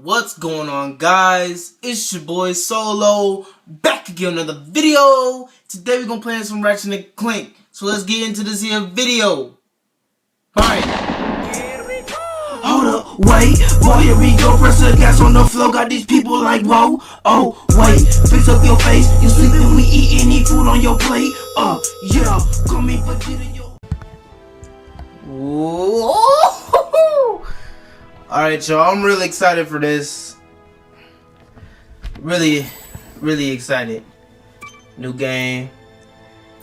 What's going on, guys? It's your boy Solo, back again with another video. Today we're gonna play some Ratchet and Clank. So let's get into this here video. Alright. Here we go! Hold up, wait, boy, here we go. Press the gas on the floor, got these people like, whoa. Oh, wait, fix up your face. You sleeping, we eat any food on your plate. Yeah, call me for dinner, yo. Alright, y'all, I'm really excited for this. Really excited. New game.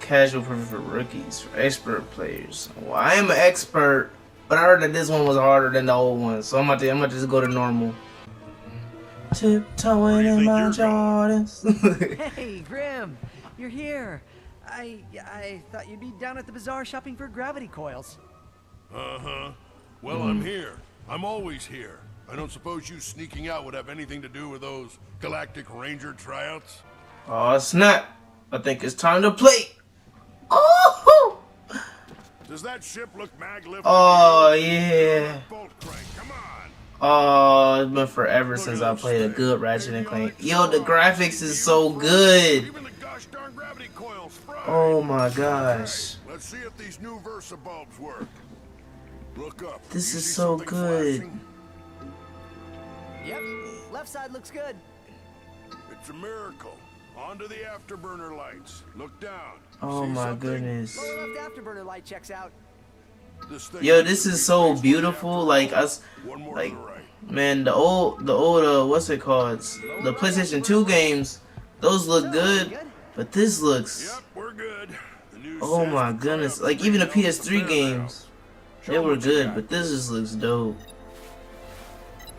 Casual perfect for rookies, for expert players. Well, I am an expert, but I heard that this one was harder than the old one, so I'm about to just go to normal. Tiptoeing in my Jordans. Hey, Grim, you're here. I thought you'd be down at the bazaar shopping for gravity coils. Well, I'm here. I'm always here. I don't suppose you sneaking out would have anything to do with those Galactic Ranger tryouts? Oh snap! I think it's time to play. Oh! Does that ship look magnificent? Oh yeah. Bolt crank, come on. Oh, it's been forever since I played a good Ratchet and Clank. Yo, the graphics is so good. Even the gosh darn gravity coils fry. Oh my gosh. Let's see if these new Versa bulbs work. Look up. This You is see so something good. flashing? Yep, left side looks good. It's a miracle. Onto the afterburner lights. Look down. Oh See my something? goodness. Lower left afterburner light checks out. This thing Yo, needs this to is be so fixed beautiful. Like us, One more like to the right. man, the old what's it called? The PlayStation 2 games. Those look good, but this looks. Yep, we're good. The new Oh SAF's my the goodness! triumph Like even the thing PS3 now. games, they were good, but this just looks dope.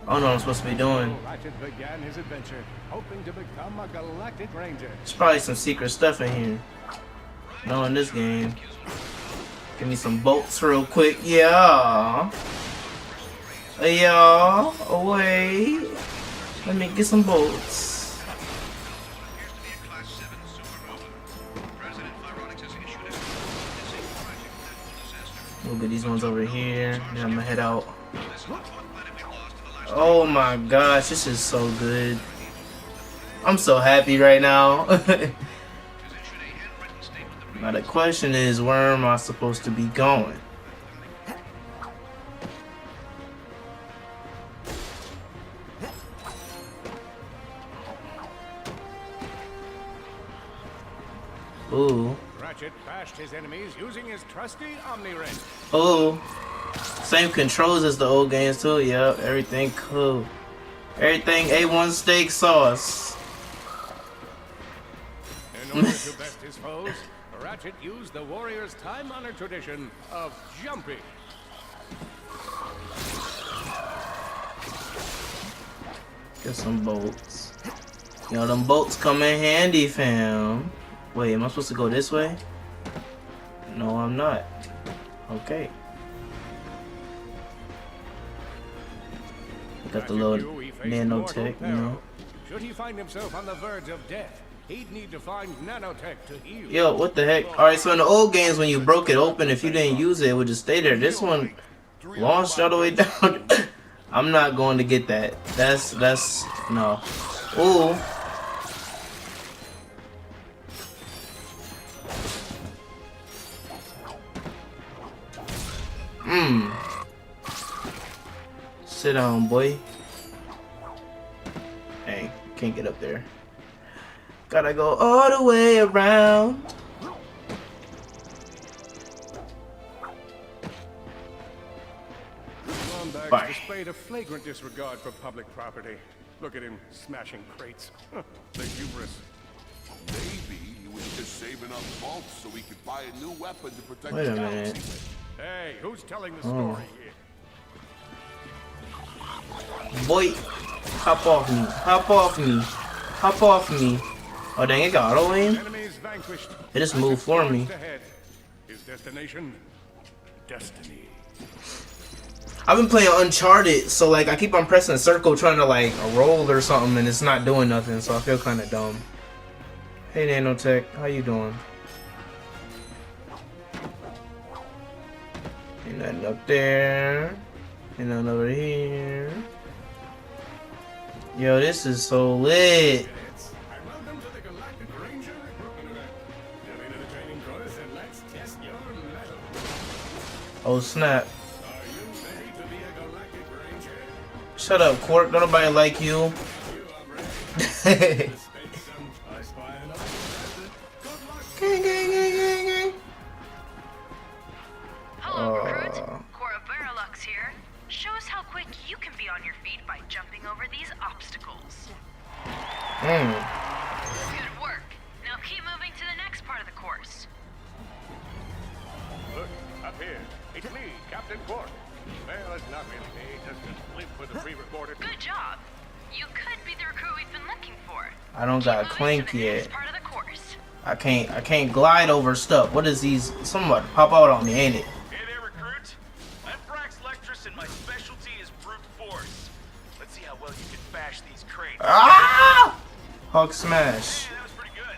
I don't know what I'm supposed to be doing. Ratchet began his adventure, hoping to become a Galactic Ranger. There's probably some secret stuff in here. No, in this game. Give me some bolts real quick. Yeah. Yeah. Away. Let me get some bolts. We'll get these ones over here. Then I'm gonna head out. Oh my gosh, this is so good. I'm so happy right now. Now the question is, where am I supposed to be going? Ooh. Ratchet bashed his enemies using his trusty Omni Wrench. Ooh. Same controls as the old games too. Yep, everything cool. Everything A1 steak sauce. In order to best his foes, Ratchet used the warrior's time-honored tradition of jumping. Get some bolts. You know, them bolts come in handy, fam. Wait, am I supposed to go this way? No, I'm not. Okay. Got the little nanotech, you know. Should he find himself on the verge of death, he'd need to find nanotech to heal. Yo, what the heck? Alright, so in the old games, when you broke it open, if you didn't use it, it would just stay there. This one launched all the way down. I'm not going to get that. That's, no. Ooh. Sit down, boy. Hey, can't get up there. Gotta go all the way around. Lombax Bye. displayed a flagrant disregard for public property. Look at him smashing crates. The hubris. Maybe he was just saving up bolts so he could buy a new weapon to protect Wait the a galaxy minute. with. Hey, who's telling the story here? Boy, hop off me. Hop off me. Hop off me. Oh dang, it got auto aim? Enemies vanquished. It just moved for me. Ahead. His destination? Destiny. I've been playing Uncharted, so like I keep on pressing circle trying to like roll or something and it's not doing nothing, so I feel kinda dumb. Hey Nanotech, how you doing? Ain't nothing up there. And none over here. Yo, this is so lit. And welcome to the Galactic Ranger recruitment event. You've been to the training course and let's test your mettle. Oh snap. Are you ready to be a Galactic Ranger? Shut up, Quark. Don't nobody like you. You are ready. Spend some I spy another contestant. Good luck. Gang, gang, gang, gang, gang. Hello, recruit. Cora Veralux here. Show us how quick you can be on your feet by jumping over these obstacles. Good work. Now keep moving to the next part of the course. Look, up here. It's me, Captain Quark. Well, it's not really me, just a blimp with a pre-recorded. Good job. You could be the recruit we've been looking for. I don't got Keep moving Clank to the yet. next part of the course. I can't glide over stuff. What is these? Something about to pop out on me, ain't it? Hey there, recruit. I'm Frax Lectress and my specialty is brute force. Let's see how well you can bash these crates. Ah! Hulk smash. Hey, that was pretty good.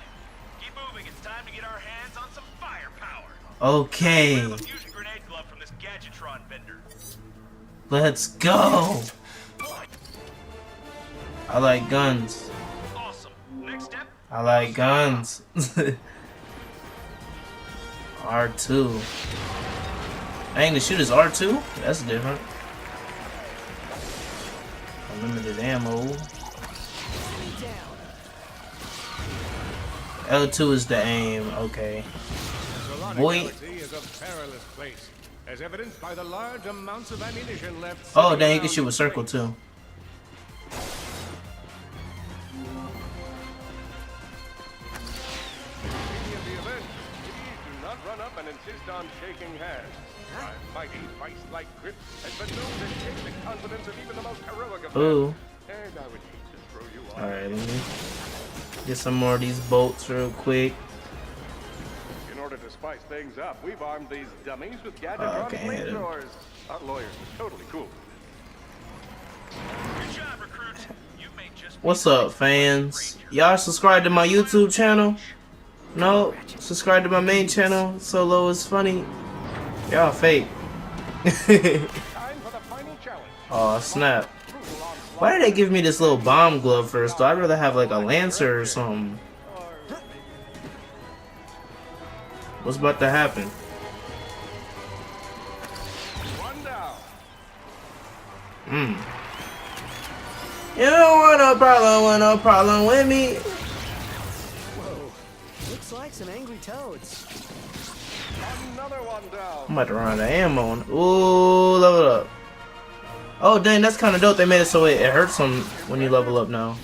Keep moving. It's time to get our hands on some firepower. Okay, Grab a fusion grenade glove from this Gadgetron vendor. let's go. I like guns. Awesome. Next step. I like guns. R2. Dang, the shooter's R2? That's different. Unlimited ammo. L2 is the aim. Okay. The Solana Boy. Galaxy is a perilous place, as evidenced by the large amounts of ammunition left. Oh, sitting dang, you can around shoot in with circle crates. too. Beginning of the event, please do not run up and insist on shaking hands. My mighty vice-like grip has been known to shake the confidence of even the most heroic of men. Ooh. And I would hate to throw you off. Alright, let me get some more of these bolts real quick. In order to spice things up, we've armed these dummies with Gadgetron Okay, hit 'em. flamethrowers. Our lawyers are totally cool. Good job, recruit. You may just be What's the up, next fans? Ranger. Y'all subscribe to my YouTube channel? No? Subscribe to my main channel. Solo is funny. Y'all fake. Time for the final challenge. Oh snap. Brutal onslaught. Why did they give me this little bomb glove first? I'd rather have like a lancer or something. What's about to happen? One down. You don't want no problem with me. Whoa. Looks like some angry toads. Another one down. I'm about to run out of ammo. Ooh, level up. Oh dang, that's kind of dope. They made it so it hurts them when you level up now.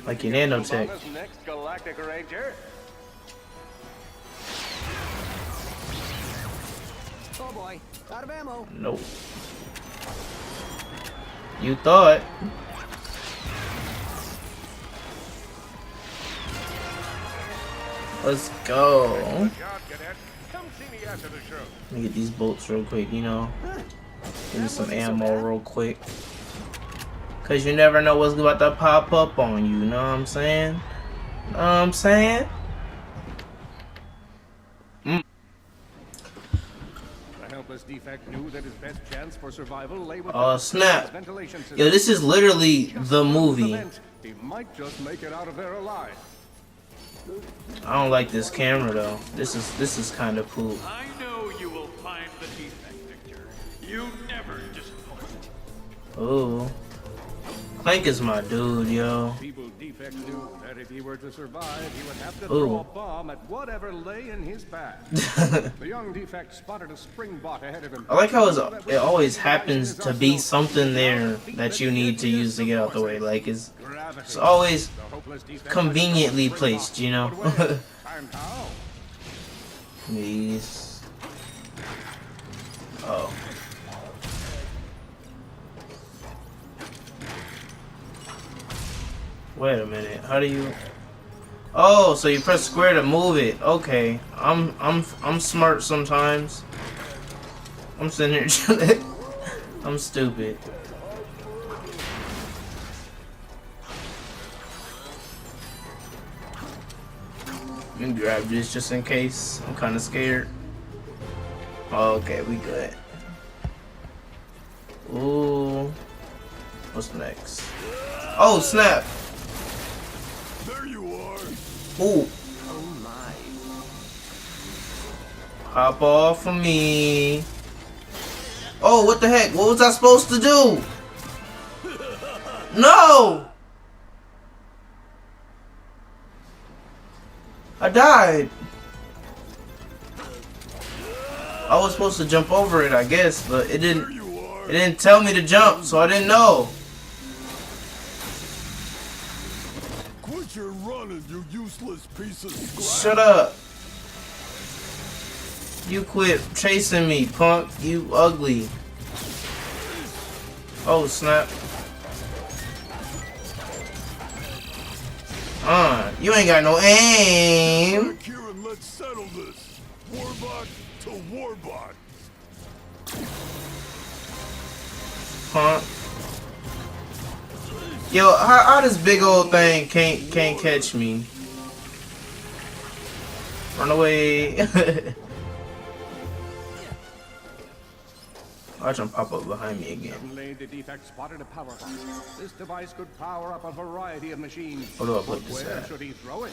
Like your nanotech. Obama's next Galactic Ranger. Oh boy, out of ammo. Nope. You thought. Let's go. Good job, cadet. Come see me after the show. Let me get these bolts real quick, you know. Give me some ammo real quick. Cause you never know what's about to pop up on you, know what I'm saying? Know what I'm saying? The helpless defect knew that his best chance for survival lay with Oh the snap. ventilation system. Yo, this is literally the movie. He might just make it out of there alive. I don't like this camera though. This is kind of cool. I know you will find the defect, Victor. You never disappoint. Ooh. Clank is my dude, yo. Feeble defect knew that if he were to survive, he would have to Ooh. throw a bomb at whatever lay in his path. The young defect spotted a spring bot ahead of him. I like how it always happens to be something there that you need to use to get out the way. Like it's always The hopeless defect conveniently placed, you know. But where and how? These. Oh. Wait a minute. How do you? Oh, so you press square to move it. Okay. I'm smart sometimes. I'm sitting here chilling. I'm stupid. Let me grab this just in case. I'm kind of scared. Okay, we good. Ooh. What's next? Oh snap! There you are. Ooh. Oh my. Hop off of me. Oh, what the heck? What was I supposed to do? No! I died. I was supposed to jump over it, I guess, but it didn't tell me to jump, so I didn't know. Quit your running, you useless piece of scrap. Shut up. You quit chasing me, punk. You ugly. Oh, snap. You ain't got no aim. Back here and let's settle this. Warbot to Warbot. Punk. Yo, how this big old thing can't catch me? Run away. Watch him pop up behind me again. Suddenly, the defect spotted a power box. This device could power up a variety of machines. Where do I put this Where at? should he throw it?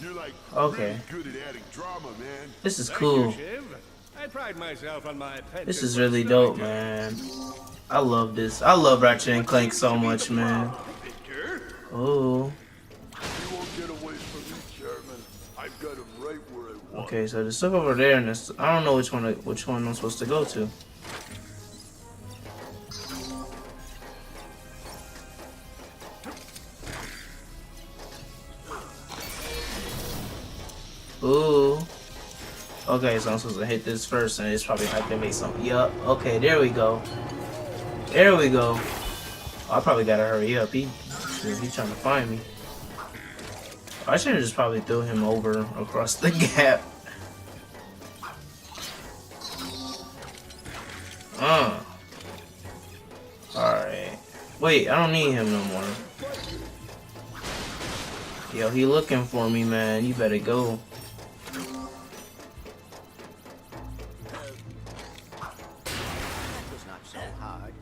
You're like Okay. really good at adding drama, man. This is Thank cool. you, Shiv. I pride myself on my penchant This is for really dope, storytelling. man. I love this. I love Ratchet and Clank so much, man. Victor? Oh. You won't get away from me, Chairman. I've got him right where I want. Okay, so there's stuff over there, and there's, I don't know which one I'm supposed to go to. Ooh. Okay, so I'm supposed to hit this first, and it's probably have to make something. Yup. Okay, there we go. There we go. Oh, I probably gotta hurry up. He's trying to find me. I should have just probably threw him over across the gap. Alright. Wait, I don't need him no more. Yo, he looking for me, man. You better go. Was not so hard.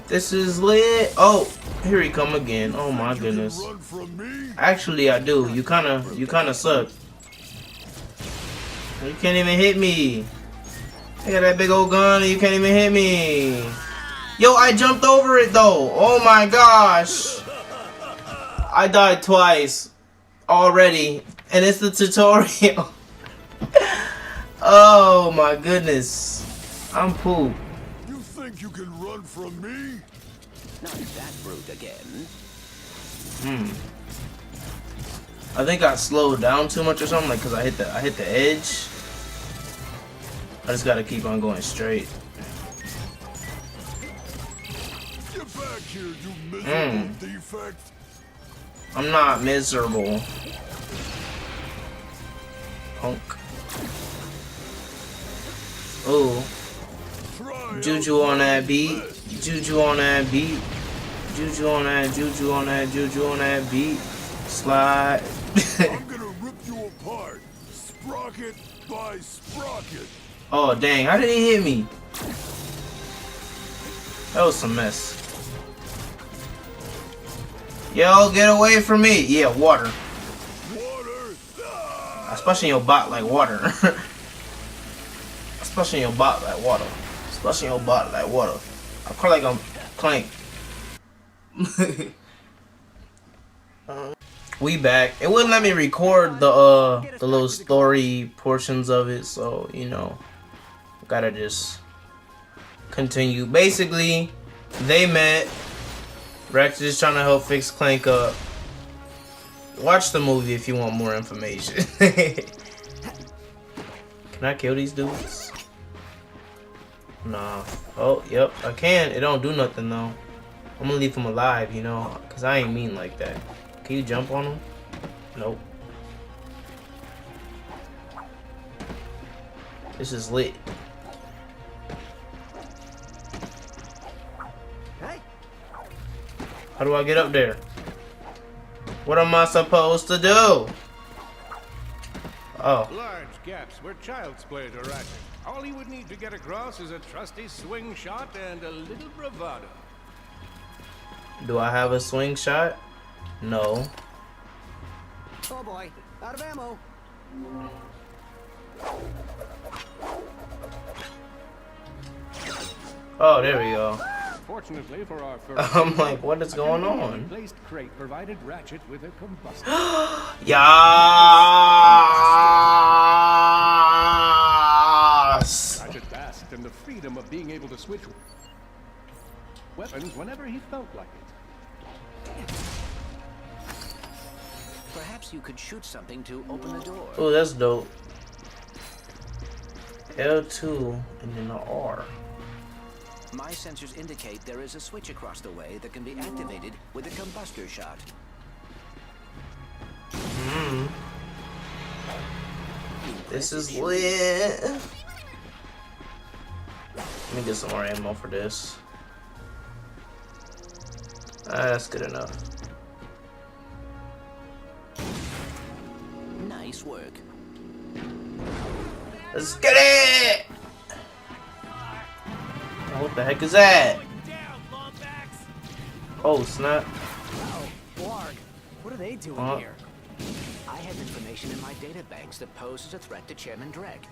This is lit. Oh, here he come again. Oh my goodness. Run from me? Actually, I do. You kinda suck. You can't even hit me. I got that big old gun and you can't even hit me. Yo, I jumped over it though. Oh my gosh. I died twice already. And it's the tutorial. Oh my goodness. I'm poop. You think you can run from me? Not that brute again. I think I slowed down too much or something, like, cause I hit the edge. I just gotta keep on going straight. Get back here, you miserable defect. I'm not miserable. Punk. Ooh. Try Juju on that beat. Juju on that beat. Juju on that, juju on that, juju on that beat. Slide. I'm gonna rip you apart. Sprocket by sprocket. Oh dang, how did he hit me? That was some mess. Yo, get away from me. Yeah, water. Water. I splash in your bot like water. I splash in your bot like water. Splash in your bot like water. I call like I'm Clank. We back. It wouldn't let me record the little story portions of it, so you know, gotta just continue. Basically, they met. Ratchet is trying to help fix Clank up. Watch the movie if you want more information. Can I kill these dudes? Nah. Oh, yep, I can. It don't do nothing though. I'm gonna leave him alive, you know, cause I ain't mean like that. Can you jump on him? Nope. This is lit. Hey, How do I get up there? What am I supposed to do? Oh. Large gaps where child's play to Ratchet. All he would need to get across is a trusty swing shot and a little bravado. Do I have a swing shot? No. Oh boy, out of ammo. Oh, there we go. Fortunately for our I'm like, what is going on? placed crate provided Ratchet with a combustor. Yes! Ratchet basked in the freedom of being able to switch weapons whenever he felt like it. Perhaps you could shoot something to open the door. Oh, that's dope. L2 and then the R. My sensors indicate there is a switch across the way that can be activated with a combustor shot. This is lit. Let me get some more ammo for this. That's good enough. Nice work. Let's get it! What the heck is that? Oh, snap. Oh, Blarg. What are they doing here? I have information in my data banks that poses a threat to Chairman Drek.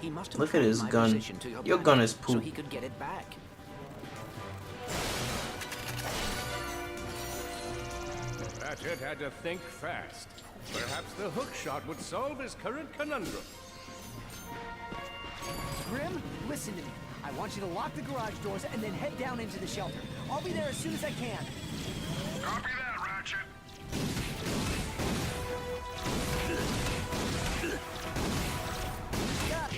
He must have Look at his my gun. position to Your back gun is so poop. he could get it back. Ratchet had to think fast. Perhaps the hook shot would solve his current conundrum. Grim, listen to me. I want you to lock the garage doors and then head down into the shelter. I'll be there as soon as I can. Copy that, Ratchet.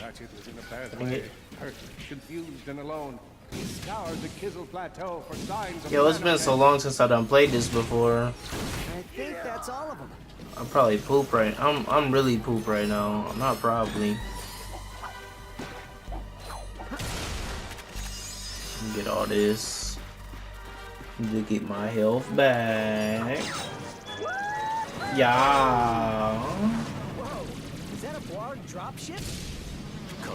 Ratchet was in a bad way. Hurt, confused, and alone. He scoured the Kizzle Plateau for signs of... Yo, it's been so long since I done played this before. I think that's all of them. I'm probably poop right. I'm really poop right now. I'm not probably. Get all this. To get my health back. Yeah. Whoa, is that a Blarg dropship?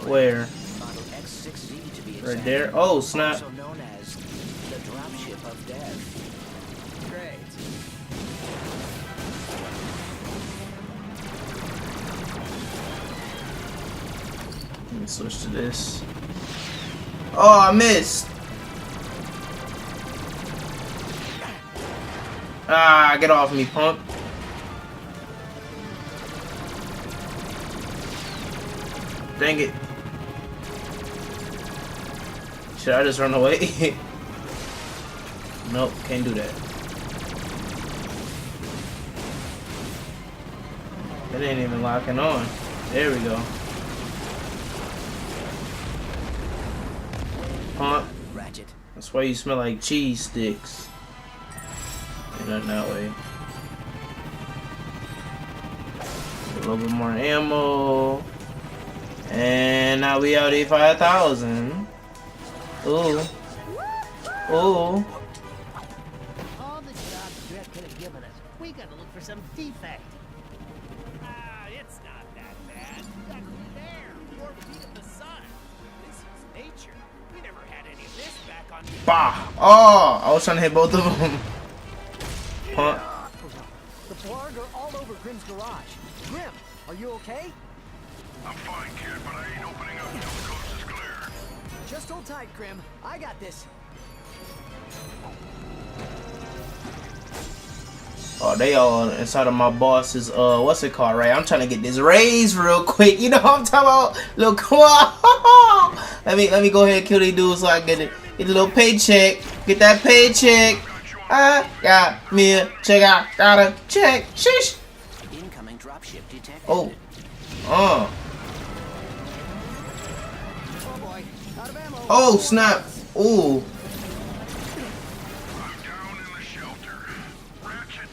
Where? Model X6Z to be exact. Right there. Oh, snap. Also known as the dropship of death. Great. Let me switch to this. Oh, I missed. Ah, get off me, punk. Dang it. Should I just run away? Nope, can't do that. It ain't even locking on. There we go. Punk. Ratchet. That's why you smell like cheese sticks. Ain't nothing that way. A little bit more ammo. And now we out 85,000. Ooh. Ooh. All the jobs Drek could have given us. We gotta look for some defect. It's not that bad. Look there, 4 feet of the sun. This is nature. We never had any of this back on. Bah! Oh! I was trying to hit both of them. Huh? The Blarg are all over Grim's garage. Grim, are you okay? I'm fine, kid, but I ain't opening up until the coast is clear. Just hold tight, Grim. I got this. Oh, they all inside of my boss's, what's it called, right? I'm trying to get this raise real quick. You know what I'm talking about? Little, come on. let me go ahead and kill these dudes so I get it. Get a little paycheck. Get that paycheck. I got me a check. I got a check. Sheesh. Incoming dropship detected. Oh. Oh boy, out of ammo. Oh, snap. Ooh. I'm down in the shelter. Ratchet,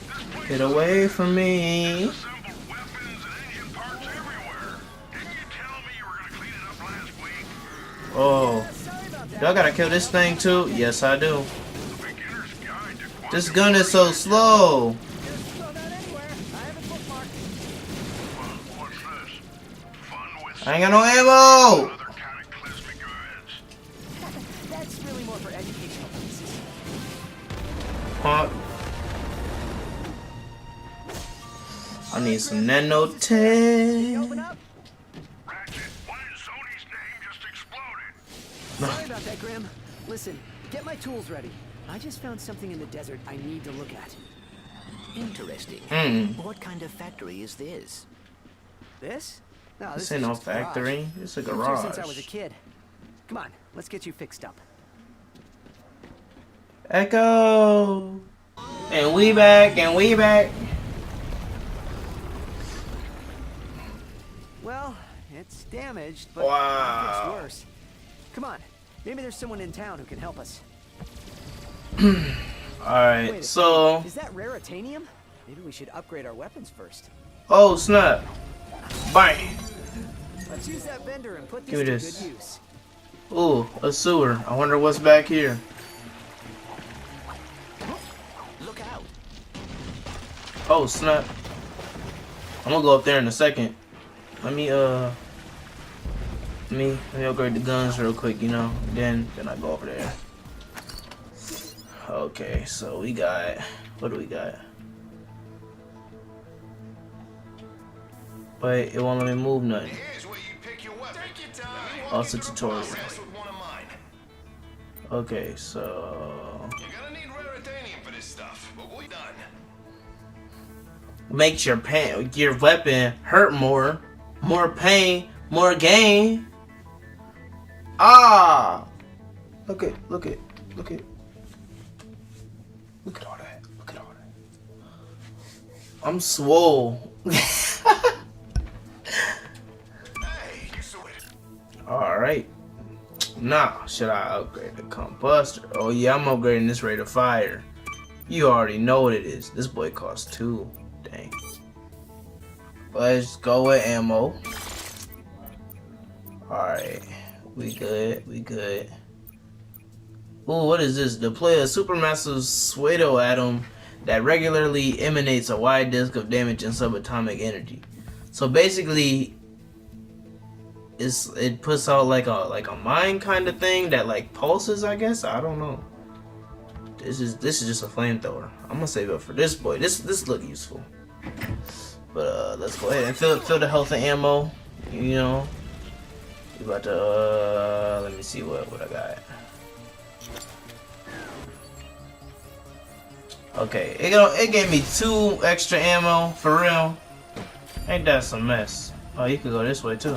this place Get away from me. assembled weapons and engine parts everywhere. Didn't you tell me you were gonna clean it up last week? Oh. Sorry about that. Do I gotta kill this thing too? Yes, I do. The beginner's guide to quantum. This gun is so slow. Just throw that anywhere. I have it bookmarked. What's this? Fun with I ain't got no ammo! That's really more for educational purposes. Huh? I need some nanotech. Open up. Ratchet, what in Sony's name just exploded? Sorry about that, Grim. Listen, get my tools ready. I just found something in the desert I need to look at. Interesting. What kind of factory is this? This? No, This is ain't no just a garage. factory. It's a Lived here garage. since I was a kid. Come on, let's get you fixed up. Echo! And we back, and we back. Well, it's damaged, but Wow. it's worse. Come on, maybe there's someone in town who can help us. Alright, Wait a so... second. Is that raritanium? Maybe we should upgrade our weapons first. Oh, snap. Bang! Let's use that vendor and put Give me this to this. good use. Ooh, a sewer. I wonder what's back here. Look out. Oh, snap. I'm gonna go up there in a second. Let me upgrade the guns real quick, you know. Then I go over there. Okay, so we got, what do we got? Wait, it won't let me move nothing. Here's where you pick your weapon. Take your time. Also tutorial. Process with one of mine. Okay, so You're gonna need raritanium for this stuff, but we're done. makes your weapon hurt more pain, more gain. Ah, look at all that. Look at all that. I'm swole. Hey, you saw it. All right. Now, should I upgrade the combustor? Oh yeah, I'm upgrading this rate of fire. You already know what it is. This boy costs 2. Dang. Let's go with ammo. Alright. We good. Ooh, what is this? Deploy a supermassive pseudo atom that regularly emanates a wide disk of damage and subatomic energy. So basically, it puts out like a mine kind of thing that like pulses, I guess. I don't know. This is just a flamethrower. I'm gonna save up for this boy. This look useful. But let's go ahead and fill the health and ammo. You know, we about to let me see what I got. Okay, it gave me 2 extra ammo for real. Ain't that some mess? Oh, you could go this way too.